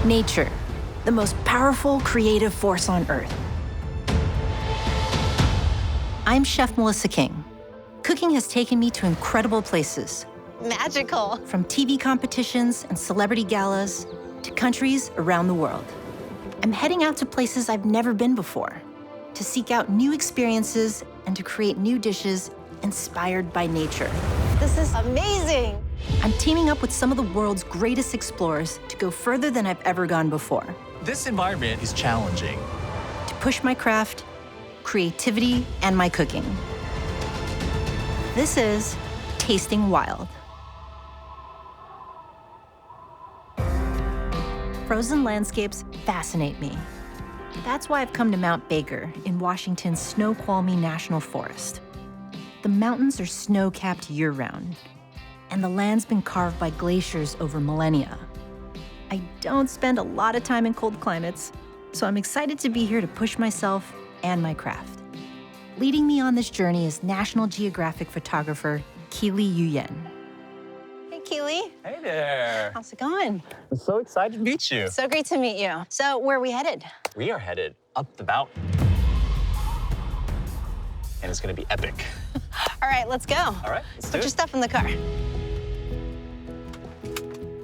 Nature, the most powerful creative force on Earth. I'm Chef Melissa King. Cooking has taken me to incredible places. Magical. From TV competitions and celebrity galas to countries around the world. I'm heading out to places I've never been before to seek out new experiences and to create new dishes inspired by nature. This is amazing. I'm teaming up with some of the world's greatest explorers to go further than I've ever gone before. This environment is challenging. To push my craft, creativity, and my cooking. This is Tasting Wild. Frozen landscapes fascinate me. That's why I've come to Mount Baker in Washington's Snoqualmie National Forest. The mountains are snow-capped year-round, and the land's been carved by glaciers over millennia. I don't spend a lot of time in cold climates, so I'm excited to be here to push myself and my craft. Leading me on this journey is National Geographic photographer Keely Yuyen. Hey, Keely. Hey there. How's it going? I'm so excited to meet you. So great to meet you. So where are we headed? We are headed up the mountain. And it's gonna be epic. All right, let's go. All right, let's do Put your it. stuff in the car.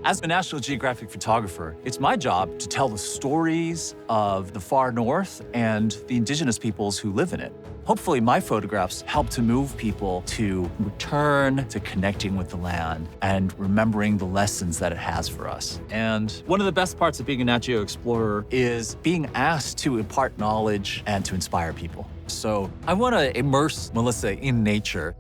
As a National Geographic photographer, it's my job to tell the stories of the far north and the indigenous peoples who live in it. Hopefully, my photographs help to move people to return to connecting with the land and remembering the lessons that it has for us. And one of the best parts of being a Nat Geo explorer is being asked to impart knowledge and to inspire people. So I want to immerse Melissa in nature.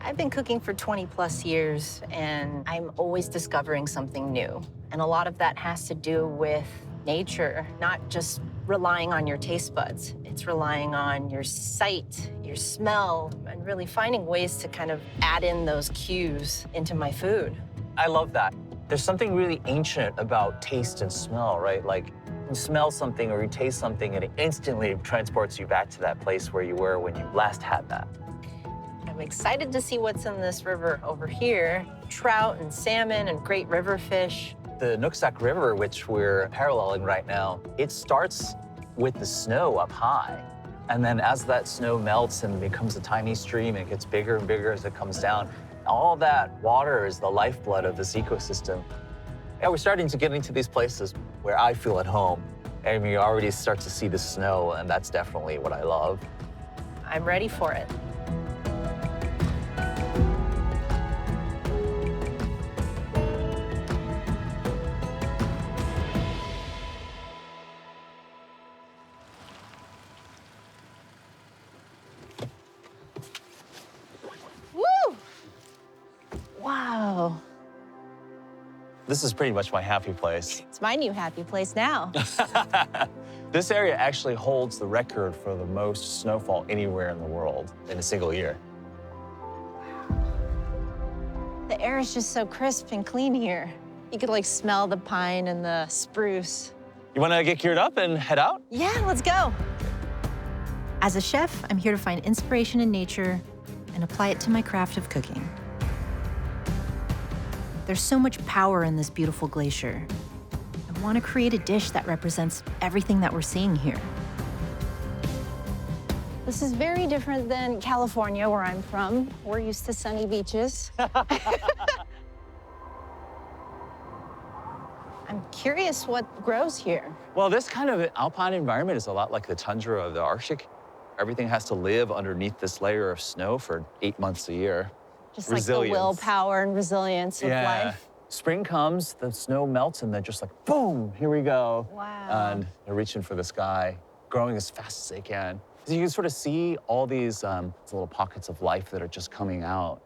I've been cooking for 20 plus years, and I'm always discovering something new. And a lot of that has to do with nature, not just relying on your taste buds. It's relying on your sight, your smell, and really finding ways to kind of add in those cues into my food. I love that. There's something really ancient about taste and smell, right? Like you smell something or you taste something and it instantly transports you back to that place where you were when you last had that. I'm excited to see what's in this river over here. Trout and salmon and great river fish. The Nooksack River, which we're paralleling right now, it starts with the snow up high. And then as that snow melts and becomes a tiny stream, it gets bigger and bigger as it comes down. All that water is the lifeblood of this ecosystem. Yeah, we're starting to get into these places where I feel at home. And we already start to see the snow, and that's definitely what I love. I'm ready for it. Woo! Wow. This is pretty much my happy place. It's my new happy place now. This area actually holds the record for the most snowfall anywhere in the world in a single year. The air is just so crisp and clean here. You could like smell the pine and the spruce. You want to get geared up and head out? Yeah, let's go. As a chef, I'm here to find inspiration in nature and apply it to my craft of cooking. There's so much power in this beautiful glacier. I want to create a dish that represents everything that we're seeing here. This is very different than California, where I'm from. We're used to sunny beaches. I'm curious what grows here. Well, this kind of alpine environment is a lot like the tundra of the Arctic. Everything has to live underneath this layer of snow for 8 months a year. Just like the willpower and resilience of life. Spring comes, the snow melts, and then just like, boom, here we go. Wow. And they're reaching for the sky, growing as fast as they can. So you can sort of see all these little pockets of life that are just coming out.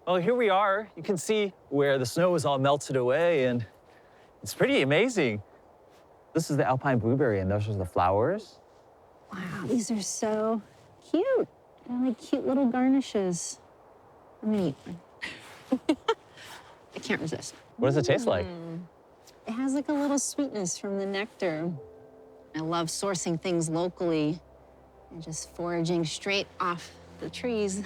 Well, here we are. You can see where the snow is all melted away, and it's pretty amazing. This is the alpine blueberry, and those are the flowers. Wow, these are so cute. They're like cute little garnishes. I'm gonna eat one. I can't resist. What does it taste like? It has like a little sweetness from the nectar. I love sourcing things locally and just foraging straight off the trees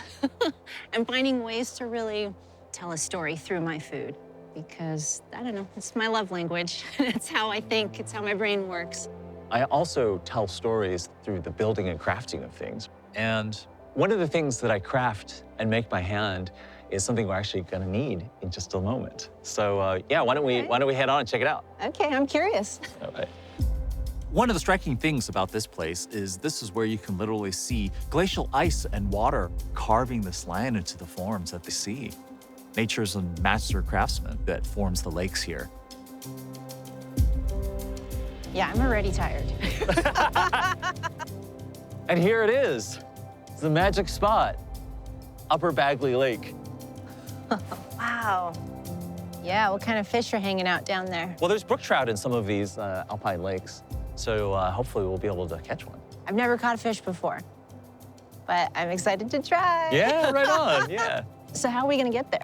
and finding ways to really tell a story through my food. because, I don't know, it's my love language. It's how I think, it's how my brain works. I also tell stories through the building and crafting of things. And one of the things that I craft and make by hand is something we're actually gonna need in just a moment. So yeah, why don't we head on and check it out? Okay, I'm curious. All right. One of the striking things about this place is this is where you can literally see glacial ice and water carving this land into the forms that they see. Nature's a master craftsman that forms the lakes here. Yeah, I'm already tired. And here it is. It's the magic spot, Upper Bagley Lake. Wow. Yeah, what kind of fish are hanging out down there? Well, there's brook trout in some of these alpine lakes, so hopefully we'll be able to catch one. I've never caught a fish before, but I'm excited to try. Yeah, right on, yeah. So how are we gonna get there?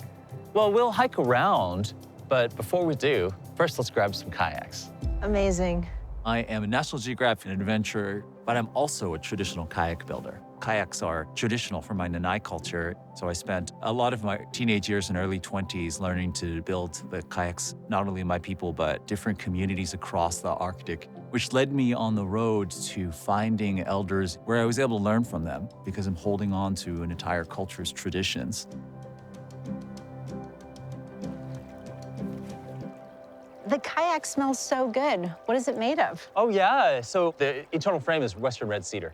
Well, we'll hike around, but before we do, first let's grab some kayaks. Amazing. I am a National Geographic adventurer, but I'm also a traditional kayak builder. Kayaks are traditional for my Nanai culture, so I spent a lot of my teenage years and early 20s learning to build the kayaks, not only my people, but different communities across the Arctic, which led me on the road to finding elders where I was able to learn from them because I'm holding on to an entire culture's traditions. The kayak smells so good. What is it made of? Oh yeah, so the internal frame is Western red cedar.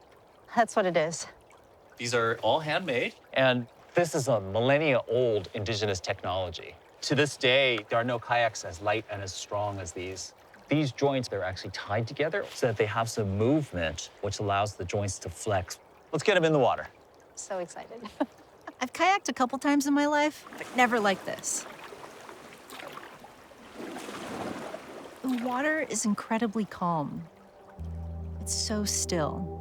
That's what it is. These are all handmade, and this is a millennia-old indigenous technology. To this day, there are no kayaks as light and as strong as these. These joints, they're actually tied together so that they have some movement, which allows the joints to flex. Let's get them in the water. So excited. I've kayaked a couple times in my life, but never like this. The water is incredibly calm. It's so still.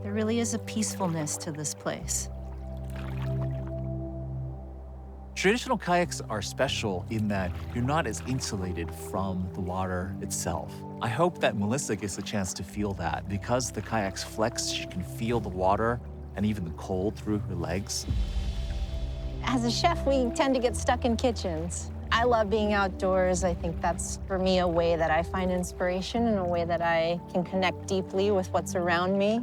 There really is a peacefulness to this place. Traditional kayaks are special in that you're not as insulated from the water itself. I hope that Melissa gets a chance to feel that. Because the kayaks flex, she can feel the water and even the cold through her legs. As a chef, we tend to get stuck in kitchens. I love being outdoors. I think that's, for me, a way that I find inspiration and a way that I can connect deeply with what's around me.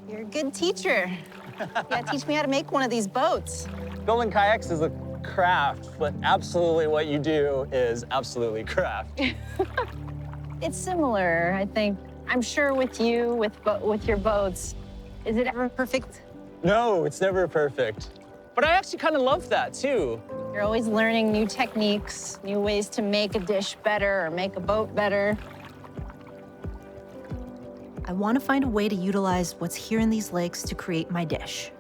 You're a good teacher. You gotta teach me how to make one of these boats. Building kayaks is a craft, but absolutely what you do is absolutely craft. It's similar, I think. I'm sure with you, with your boats, is it ever perfect? No, it's never perfect. But I actually kind of love that, too. You're always learning new techniques, new ways to make a dish better or make a boat better. I want to find a way to utilize what's here in these lakes to create my dish.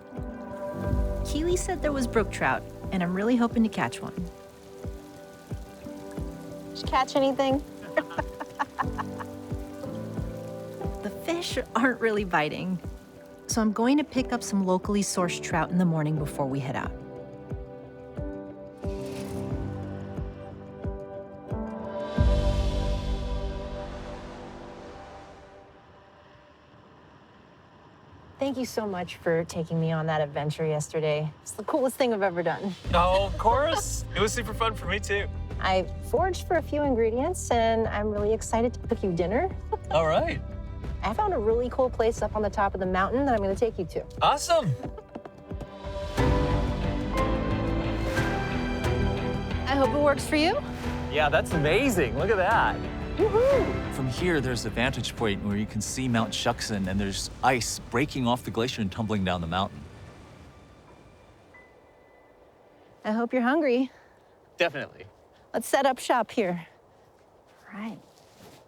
Keely said there was brook trout, and I'm really hoping to catch one. Did you catch anything? The fish aren't really biting, so I'm going to pick up some locally sourced trout in the morning before we head out. Thank you so much for taking me on that adventure yesterday. It's the coolest thing I've ever done. Oh, of course. It was super fun for me, too. I foraged for a few ingredients, and I'm really excited to cook you dinner. All right. I found a really cool place up on the top of the mountain that I'm going to take you to. Awesome. I hope it works for you. Yeah, that's amazing. Look at that. Woohoo! From here, there's a vantage point where you can see Mount Shuksan, and there's ice breaking off the glacier and tumbling down the mountain. I hope you're hungry. Definitely. Let's set up shop here. All right.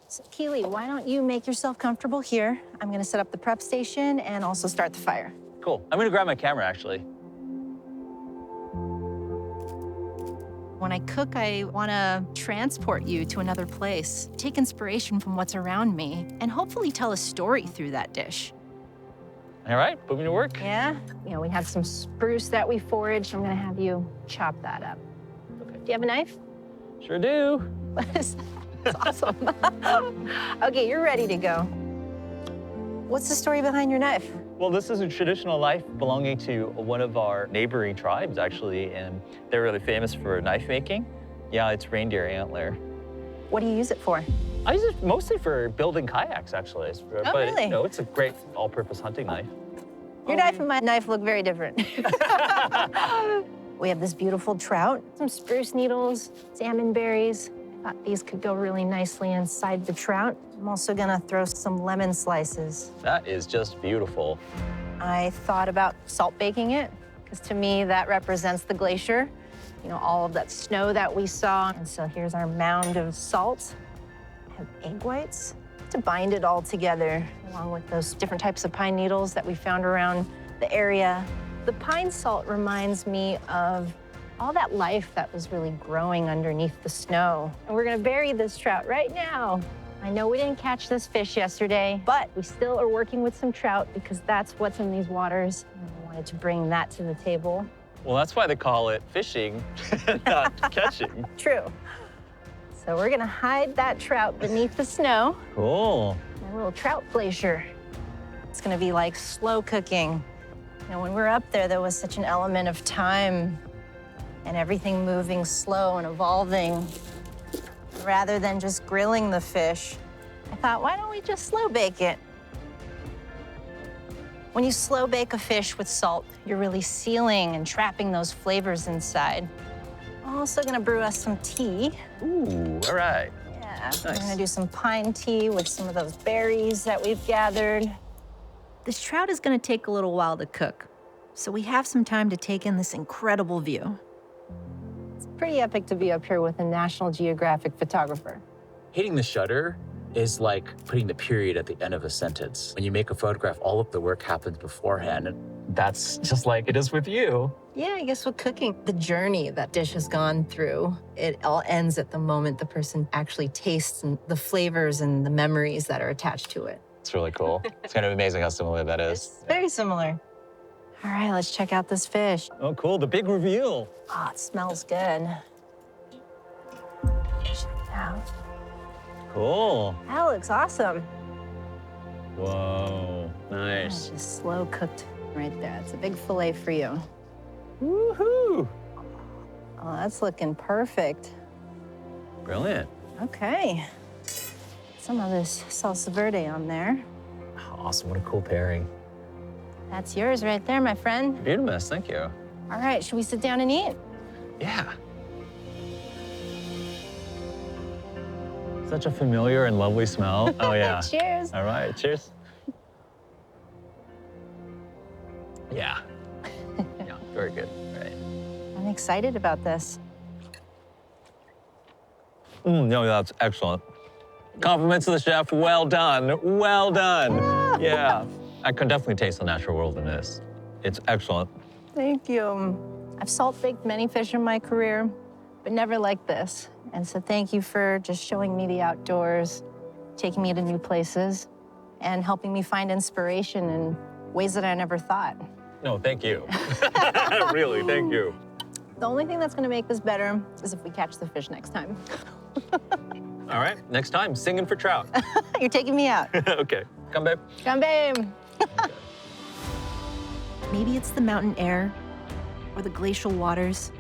So, Keely, why don't you make yourself comfortable here? I'm going to set up the prep station and also start the fire. Cool. I'm going to grab my camera, actually. When I cook, I want to transport you to another place, take inspiration from what's around me, and hopefully tell a story through that dish. All right, put me to work. Yeah? You know, we have some spruce that we foraged. I'm going to have you chop that up. Okay. Do you have a knife? Sure do. That's awesome. Okay, you're ready to go. What's the story behind your knife? Well, this is a traditional knife belonging to one of our neighboring tribes, actually, and they're really famous for knife making. Yeah, it's reindeer antler. What do you use it for? I use it mostly for building kayaks, actually. But, really? you know, it's a great all-purpose hunting knife. Your knife and my knife look very different. We have this beautiful trout, some spruce needles, salmon berries. Thought these could go really nicely inside the trout. I'm also gonna throw some lemon slices. That is just beautiful. I thought about salt baking it, because to me that represents the glacier. You know, all of that snow that we saw. And so here's our mound of salt. I have egg whites to bind it all together, along with those different types of pine needles that we found around the area. The pine salt reminds me of all that life that was really growing underneath the snow. And we're gonna bury this trout right now. I know we didn't catch this fish yesterday, but we still are working with some trout because that's what's in these waters. And I wanted to bring that to the table. Well, that's why they call it fishing, not catching. True. So we're gonna hide that trout beneath the snow. Cool. A little trout glacier. It's gonna be like slow cooking. You know, when we were up there, there was such an element of time and everything moving slow and evolving. Rather than just grilling the fish, I thought, why don't we just slow bake it? When you slow bake a fish with salt, you're really sealing and trapping those flavors inside. I'm also gonna brew us some tea. Ooh, all right. Yeah, we're gonna do some pine tea with some of those berries that we've gathered. This trout is going to take a little while to cook, so we have some time to take in this incredible view. It's pretty epic to be up here with a National Geographic photographer. Hitting the shutter is like putting the period at the end of a sentence. When you make a photograph, all of the work happens beforehand. And That's just like it is with you. Yeah, I guess with cooking, the journey that dish has gone through, it all ends at the moment the person actually tastes and the flavors and the memories that are attached to it. It's really cool. It's kind of amazing how similar that is. It's very similar. All right, let's check out this fish. Oh, cool. The big reveal. Oh, it smells good. Check it out. Cool. That looks awesome. Whoa, nice. Just slow cooked right there. It's a big fillet for you. Woohoo! Oh, that's looking perfect. Brilliant. Okay. Some of this salsa verde on there. Awesome. What a cool pairing. That's yours right there, my friend. Beautiful. Thank you. All right, should we sit down and eat? Yeah. Such a familiar and lovely smell. Oh, yeah. Cheers. All right. Cheers. Yeah. Yeah, very good. All right. I'm excited about this. No, that's excellent. Compliments to the chef. Well done. Well done. Yeah. I can definitely taste the natural world in this. It's excellent. Thank you. I've salt baked many fish in my career, but never like this. And so thank you for just showing me the outdoors, taking me to new places, and helping me find inspiration in ways that I never thought. No, thank you. Really, thank you. The only thing that's gonna make this better is if we catch the fish next time. All right, next time, singing for trout. You're taking me out. Okay, come babe. Come, babe. Maybe it's the mountain air, or the glacial waters,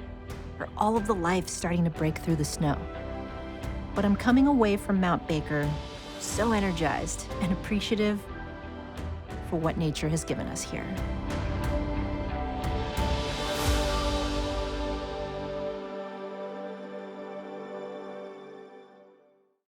or all of the life starting to break through the snow. But I'm coming away from Mount Baker so energized and appreciative for what nature has given us here.